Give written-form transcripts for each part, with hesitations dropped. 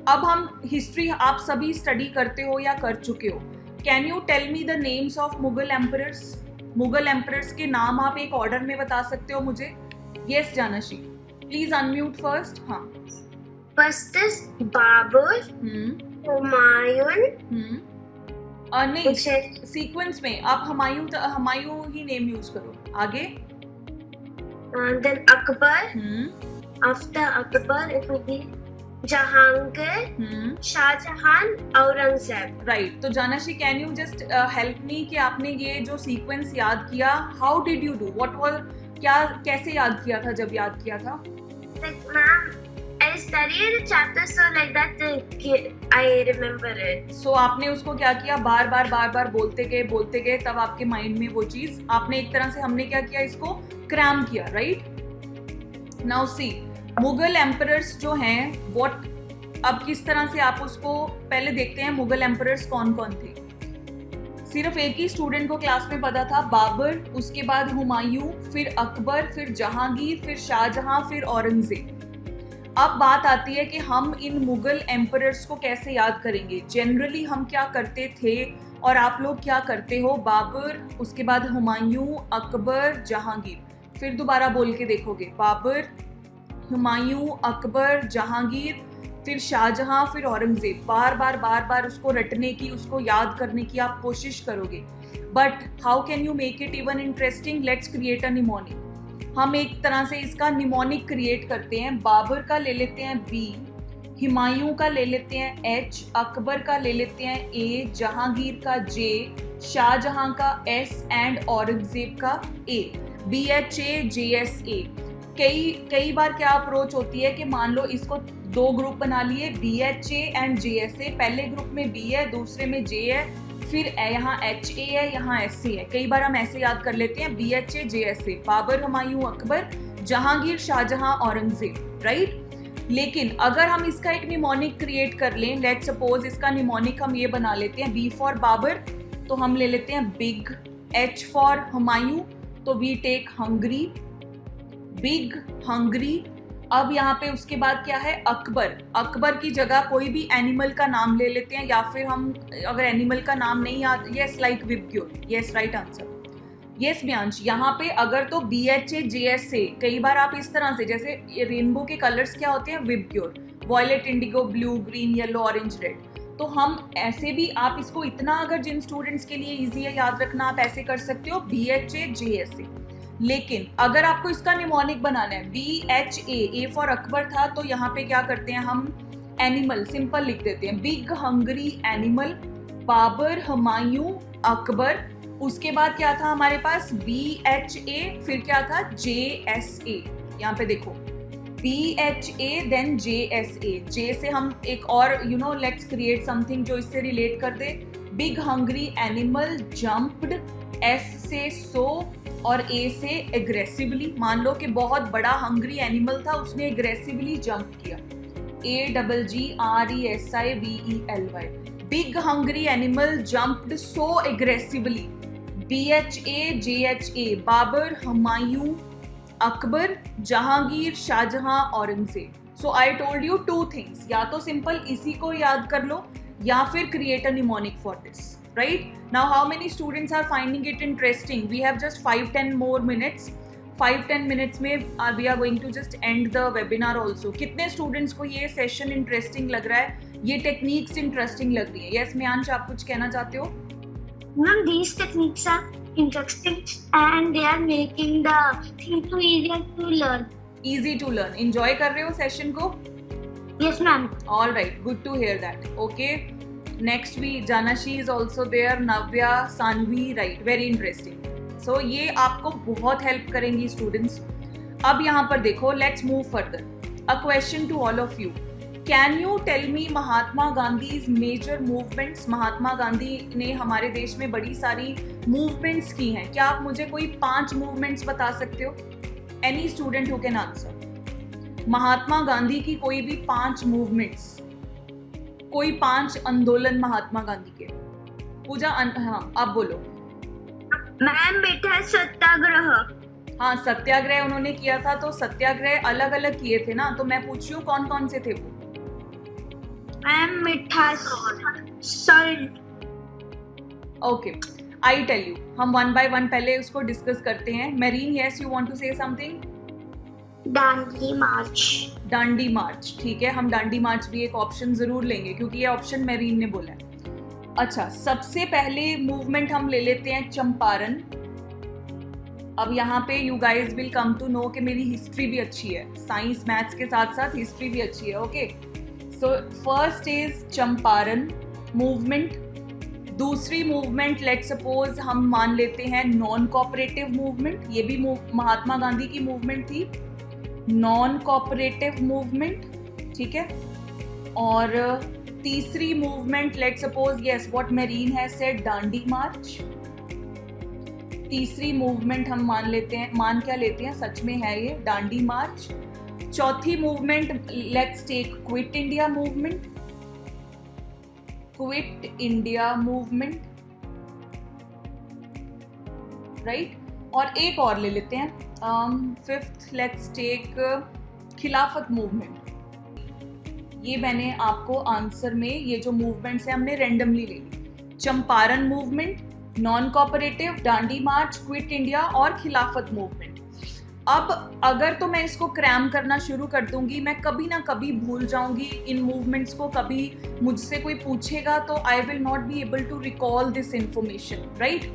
अब हम हिस्ट्री आप सभी स्टडी करते हो या कर चुके हो. Can you tell me the names of Mughal emperors? Mughal emperors के नाम आप एक ऑर्डर में बता सकते हो मुझे? Yes Janshi, please unmute first. हाँ. First is Babur, Humayun. नहीं, सीक्वेंस में आप हुमायूं ही नेम यूज करो. आगे. Then Akbar. After Akbar it will be Jahangir, Shahjahan, Aurangzeb. Right. तो Janshi, can you just help me कि आपने ये जो सीक्वेंस याद किया, how did you do, what was, क्या कैसे याद किया था जब याद किया था? Ma'am, I studied the chapter so like that I remember it. So आपने उसको क्या किया, बार बार बोलते गए, तब आपके माइंड में वो चीज आपने एक तरह से, हमने क्या किया, इसको क्रैम किया. Right. Now see, Mughal emperors जो हैं, व्हाट, अब किस तरह से आप उसको पहले देखते हैं. मुगल एम्परर्स कौन कौन थे? सिर्फ एक ही स्टूडेंट को क्लास में पता था, बाबर, उसके बाद हुमायूं, फिर अकबर, फिर जहांगीर, फिर शाहजहां, फिर औरंगजेब. अब बात आती है कि हम इन मुगल एम्परर्स को कैसे याद करेंगे. जनरली हम क्या करते थे और आप लोग क्या करते हो, बाबर, उसके बाद हुमायूं, अकबर, जहांगीर. फिर दोबारा बोल के देखोगे, बाबर, हुमायूं, अकबर, जहांगीर, फिर शाहजहां, फिर औरंगजेब. बार बार उसको रटने की, उसको याद करने की आप कोशिश करोगे. But how can you make it even interesting? Let's create a mnemonic. हम एक तरह से इसका निमोनिक क्रिएट करते हैं. बाबर का ले लेते हैं बी, हुमायूं का ले लेते हैं एच, अकबर का ले लेते हैं ए, जहांगीर का जे, शाहजहां का एस एंड औरंगजेब का ए. BHA JSA. कई बार क्या अप्रोच होती है कि मान लो इसको दो ग्रुप बना लिए, BHA एंड JSA. पहले ग्रुप में B है, दूसरे में J है, फिर यहाँ HA है, यहाँ SC है. कई बार हम ऐसे याद कर लेते हैं, BHA JSA, Babur, Humayun, Akbar, Jahangir, Shahjahan, Aurangzeb. Right. लेकिन अगर हम इसका एक निमोनिक क्रिएट कर लें, लेट्स सपोज इसका निमोनिक हम ये बना लेते हैं, B फॉर बाबर तो हम ले लेते हैं बिग, H फॉर हुमायूं तो we take hungry, big, hungry. अब यहाँ पे उसके बाद क्या है, अकबर. अकबर की जगह कोई भी एनिमल का नाम ले लेते हैं, या फिर हम अगर एनिमल का नाम नहीं याद, yes like VIBGYOR. Yes right answer. Yes Myansh. यहाँ पे अगर तो BHA JSA, कई बार आप इस तरह से, जैसे रेनबो के कलर्स क्या होते हैं, VIBGYOR, violet, indigo, blue, green, yellow, orange, red. तो हम ऐसे भी, आप इसको इतना अगर जिन स्टूडेंट्स के लिए ईजी है याद रखना, आप ऐसे कर सकते हो, BHA JSA. लेकिन अगर आपको इसका निमोनिक बनाना है, BHA, A फॉर अकबर था, तो यहाँ पे क्या करते हैं हम, एनिमल सिंपल लिख देते हैं, big, hungry, animal, Babur, Humayun, Akbar. उसके बाद क्या था हमारे पास, BHA, फिर क्या था, JSA. यहाँ पे देखो, BHA देन JSA. J से हम एक और लेट्स क्रिएट समथिंग जो इससे रिलेट कर दे. Big, hungry, animal, jumped, S से सो और A से एग्रेसिवली. मान लो कि बहुत बड़ा हंगरी एनिमल था, उसने एग्रेसिवली जंप किया, AGGRESIVELY. Big hungry animal jumped so aggressively. BHA JHA, Babur, Humayun, Akbar, Jahangir, Shahjahan, Aurangzeb. So I told you two things, या तो सिंपल इसी को याद कर लो या फिर create a mnemonic for this. Right? Now how many students are finding it interesting? We have just 5-10 more minutes. 5-10 minutes में we are going to just end the webinar also. कितने students को ये session interesting लग रहा है, ये techniques interesting लग रही है? Yes म्यांश, आप कुछ कहना चाहते हो? Ma'am, these techniques are interesting and they are making the thing too easier to learn. Easy to learn. Enjoy कर रहे हो session को? Yes ma'am. All right, good to hear that. Okay. Next we, Janashi is also there, Navya, Sanvi, right, very interesting. So ये आपको बहुत help करेंगी students. अब यहाँ पर देखो, let's move further. A question to all of you, can you tell me Mahatma Gandhi's major movements? Mahatma Gandhi ने हमारे देश में बड़ी सारी मूवमेंट्स की हैं, क्या आप मुझे कोई 5 मूवमेंट्स बता सकते हो? Any student who can answer. Mahatma Gandhi की कोई भी 5 मूवमेंट्स, कोई 5 आंदोलन महात्मा गांधी के. पूजा, हाँ आप बोलो. मैम बेटा सत्याग्रह. हाँ सत्याग्रह उन्होंने किया था, तो सत्याग्रह अलग अलग किए थे ना, तो मैं पूछ रही हूँ कौन कौन से थे वो. मैम मीठा salt. Okay, I tell you, हम वन बाय वन पहले उसको डिस्कस करते हैं. Merin, yes you want to say something? Dandi march. Dandi march, ठीक है, हम डांडी मार्च भी एक ऑप्शन जरूर लेंगे क्योंकि ये ऑप्शन मेरीन ने बोला है. अच्छा, सबसे पहले मूवमेंट हम ले लेते हैं चंपारण. अब यहाँ पे you guys will come to know कि मेरी हिस्ट्री भी अच्छी है, साइंस मैथ्स के साथ साथ हिस्ट्री भी अच्छी है. Okay, so first is Champaran movement. दूसरी मूवमेंट लेट सपोज हम मान लेते हैं नॉन कोऑपरेटिव मूवमेंट. ये भी महात्मा गांधी की मूवमेंट थी, नॉन कोऑपरेटिव मूवमेंट, ठीक है. और तीसरी movement let suppose yes what Merin has said, Dandi march. तीसरी मूवमेंट हम मान लेते हैं, मान क्या लेते हैं, सच में है ये दांडी मार्च. चौथी movement let's take quit India movement. Quit India movement, right. और एक और ले लेते हैं, fifth let's take Khilafat movement. ये मैंने आपको आंसर में ये जो मूवमेंट्स है हमने रैंडमली ले ली. Champaran movement, non cooperative, Dandi march, quit India और खिलाफत मूवमेंट. अब अगर तो मैं इसको क्रैम करना शुरू कर दूंगी, मैं कभी ना कभी भूल जाऊंगी इन मूवमेंट्स को. कभी मुझसे कोई पूछेगा तो I will not be able to recall this information, right.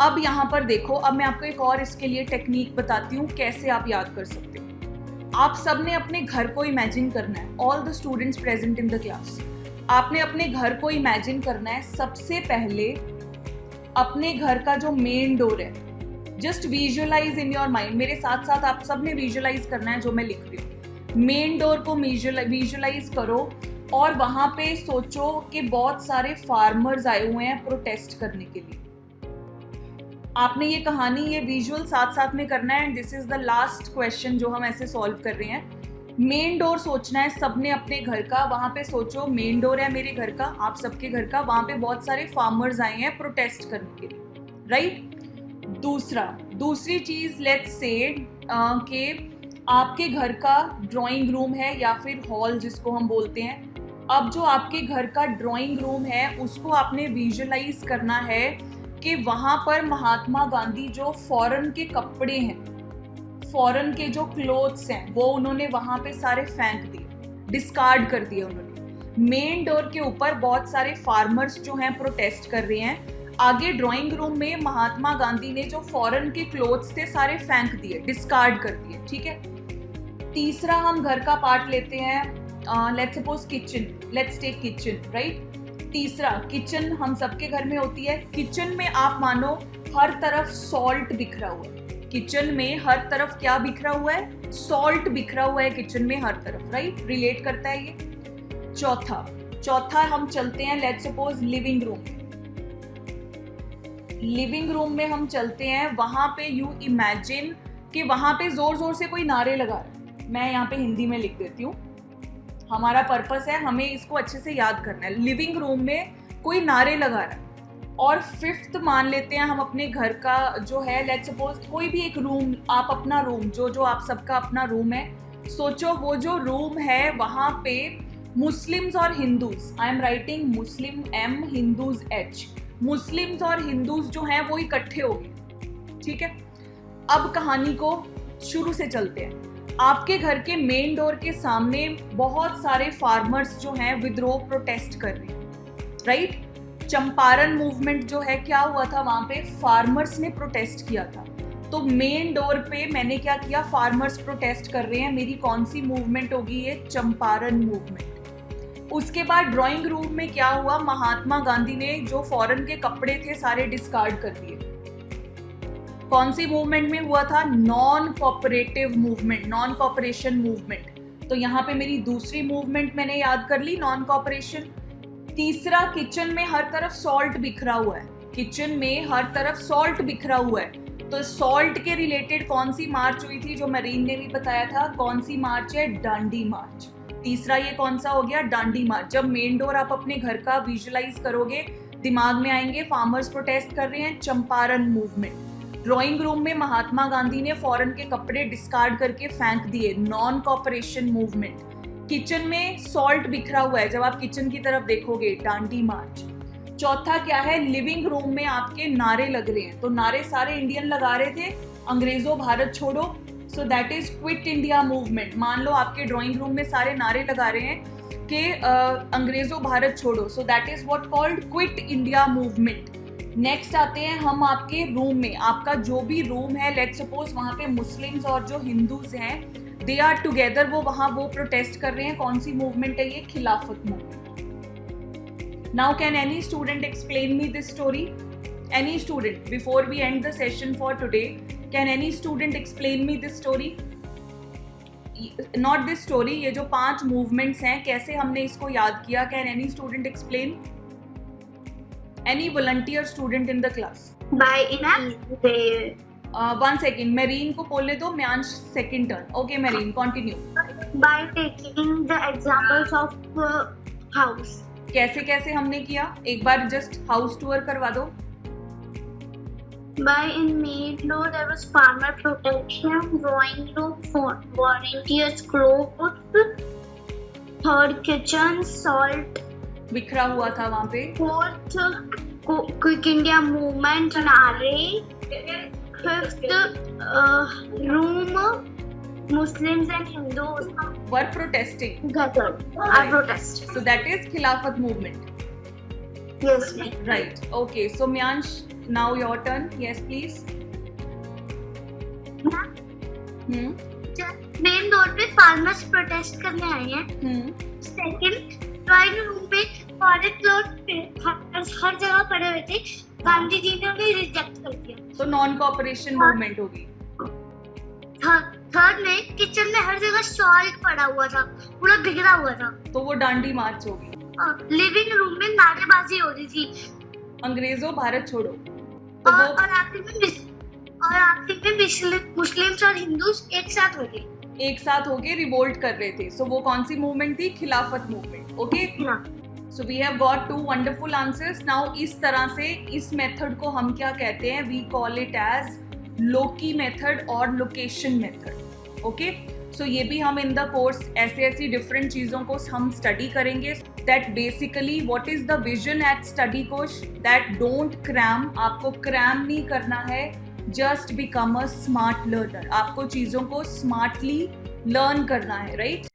अब यहाँ पर देखो, अब मैं आपको एक और इसके लिए टेक्निक बताती हूँ कैसे आप याद कर सकते हो. आप सब ने अपने घर को इमेजिन करना है, all the students present in the class. आपने अपने घर को इमेजिन करना है. सबसे पहले अपने घर का जो मेन डोर है, just visualise in your mind. मेरे साथ साथ आप सब ने विजुअलाइज करना है जो मैं लिख रही हूँ. मेन डोर को विजुअलाइज करो और वहां पे सोचो कि बहुत सारे फार्मर्स आए हुए हैं प्रोटेस्ट करने के लिए. आपने ये कहानी, ये विजुअल साथ साथ में करना है. And this is the last question जो हम ऐसे सॉल्व कर रहे हैं. मेन डोर सोचना है सबने अपने घर का. वहां पे सोचो मेन डोर है मेरे घर का, आप सबके घर का, वहां पे बहुत सारे फार्मर्स आए हैं प्रोटेस्ट करने के लिए, राइट. दूसरी चीज लेट्स से कि आपके घर का ड्राइंग रूम है या फिर हॉल जिसको हम बोलते हैं. अब जो आपके घर का ड्राइंग रूम है उसको आपने विजुअलाइज करना है कि वहां पर महात्मा गांधी जो फॉरेन के कपड़े हैं, फॉरेन के जो क्लोथ्स हैं, वो उन्होंने वहां पे सारे फेंक दिए, डिस्कार्ड कर दिए उन्होंने. मेन डोर के ऊपर बहुत सारे फार्मर्स जो हैं प्रोटेस्ट कर रहे हैं. आगे ड्राइंग रूम में महात्मा गांधी ने जो फॉरेन के क्लोथ्स थे सारे फेंक दिए, डिस्कार्ड कर दिए, ठीक है. तीसरा हम घर का पार्ट लेते हैं, let's suppose kitchen, let's take kitchen, right. तीसरा किचन हम सबके घर में होती है. किचन में आप मानो हर तरफ सॉल्ट बिखरा हुआ है. किचन में हर तरफ क्या बिखरा हुआ है, सॉल्ट बिखरा हुआ है किचन में हर तरफ, राइट. रिलेट करता है ये. चौथा हम चलते हैं let's suppose living room. Living room में हम चलते हैं, वहां पे यू इमेजिन कि वहां पे जोर जोर से कोई नारे लगा रहा है. मैं यहाँ पे हिंदी में लिख देती हूँ, हमारा पर्पस है, हमें इसको अच्छे से याद करना है. लिविंग रूम में कोई नारे लगा रहा है. और फिफ्थ मान लेते हैं हम अपने घर का जो है, लेट्स सपोज कोई भी एक रूम, आप अपना रूम, जो आप सबका अपना रूम है, सोचो वो जो रूम है वहां पे मुस्लिम्स और Hindus, I am writing Muslim M, Hindus H, Muslims और हिंदूज जो हैं वो इकट्ठे हो गए, ठीक है. अब कहानी को शुरू से चलते हैं. आपके घर के मेन डोर के सामने बहुत सारे फार्मर्स जो हैं विद्रोह प्रोटेस्ट कर रहे हैं, राइट. चंपारण मूवमेंट जो है, क्या हुआ था वहां पे, फार्मर्स ने प्रोटेस्ट किया था. तो मेन डोर पे मैंने क्या किया, फार्मर्स प्रोटेस्ट कर रहे हैं, मेरी कौन सी मूवमेंट होगी, ये चंपारण मूवमेंट. उसके बाद ड्राइंग रूम में क्या हुआ, महात्मा गांधी ने जो फॉरेन के कपड़े थे सारे डिस्कार्ड कर दिए. कौन सी मूवमेंट में हुआ था, non cooperative movement, non cooperation movement. तो यहाँ पे मेरी दूसरी मूवमेंट मैंने याद कर ली, नॉन कोऑपरेशन. तीसरा, किचन में हर तरफ सॉल्ट बिखरा हुआ है, किचन में हर तरफ सॉल्ट बिखरा हुआ है. तो सॉल्ट के रिलेटेड कौन सी मार्च हुई थी, जो मरीन ने भी बताया था, कौन सी मार्च है, दांडी मार्च. तीसरा ये कौन सा हो गया, दांडी मार्च. जब मेन डोर आप अपने घर का विजुअलाइज करोगे, दिमाग में आएंगे फार्मर्स प्रोटेस्ट कर रहे हैं, चंपारण मूवमेंट. ड्राइंग रूम में महात्मा गांधी ने फॉरेन के कपड़े डिस्कार्ड करके फेंक दिए, नॉन कोऑपरेशन मूवमेंट. किचन में सॉल्ट बिखरा हुआ है, जब आप किचन की तरफ देखोगे, डांडी मार्च। चौथा क्या है, लिविंग रूम में आपके नारे लग रहे हैं, तो नारे सारे इंडियन लगा रहे थे, अंग्रेजों भारत छोड़ो, so that is quit India movement. मान लो आपके ड्राइंग रूम में सारे नारे लगा रहे हैं कि अंग्रेजों भारत छोड़ो, so that is what called quit India movement. Next आते हैं हम आपके रूम में, आपका जो भी रूम है, लेट्स सपोज वहाँ पे मुस्लिम्स और जो हिंदूज हैं, दे आर टुगेदर, वो वहाँ वो प्रोटेस्ट कर रहे हैं। कौन सी मूवमेंट है ये? Khilafat movement. Now can any student explain me this story? Any student, before we end the session for today, can any student explain me this story? Not this story, ये जो 5 मूवमेंट्स हैं, कैसे हमने इसको याद किया? Can any student explain? Any volunteer student in the class? By they 1 second, Marine को बोलने दो, म्यांश second turn. Okay, Marine, continue. by taking the examples of house. कैसे कैसे हमने किया? एक बार just house tour करवा दो. By in maid law there was farmer protection, drawing room, volunteers clothes, third kitchen, salt. बिखरा हुआ था वहाँ पे. Fourth, Quick India movement, नारे. Fifth, room, Muslims and Hindus Were protesting. gathered. Right. Protest. So that is Khilafat movement. Yes, ma'am. Right. Okay. So Myansh, now your turn. Yes, please. Main road पे farmers protest करने आए हैं. Second, drawing room पे foreign cloth हर जगह पड़े हुए थे, गांधी जी ने उन्हें रिजेक्ट कर दिया. तो नॉन कोऑपरेशन मूवमेंट होगी. थर्ड में किचन में हर जगह सॉल्ट पड़ा हुआ था, पूरा बिगड़ा हुआ था. तो वो डांडी मार्च होगी. लिविंग रूम में नारेबाजी हो रही थी. अंग्रेजों भारत छोड़ो. तो और वो आखिर में मुस्लिम्स और हिंदूस एक साथ हो गए. एक साथ होके रिवोल्ट कर रहे थे. सो वो कौन सी मूवमेंट थी? Khilafat movement. Okay, so we have got 2 wonderful answers. नाउ इस तरह से इस मेथड को हम क्या कहते हैं? We call it as loci method और लोकेशन मेथड. ओके, सो ये भी हम इन द कोर्स ऐसी डिफरेंट चीज़ों को हम स्टडी करेंगे. That basically what is the vision at study course? That don't cram. आपको क्रैम नहीं करना है, just become a smart learner. आपको चीज़ों को स्मार्टली लर्न करना है, राइट?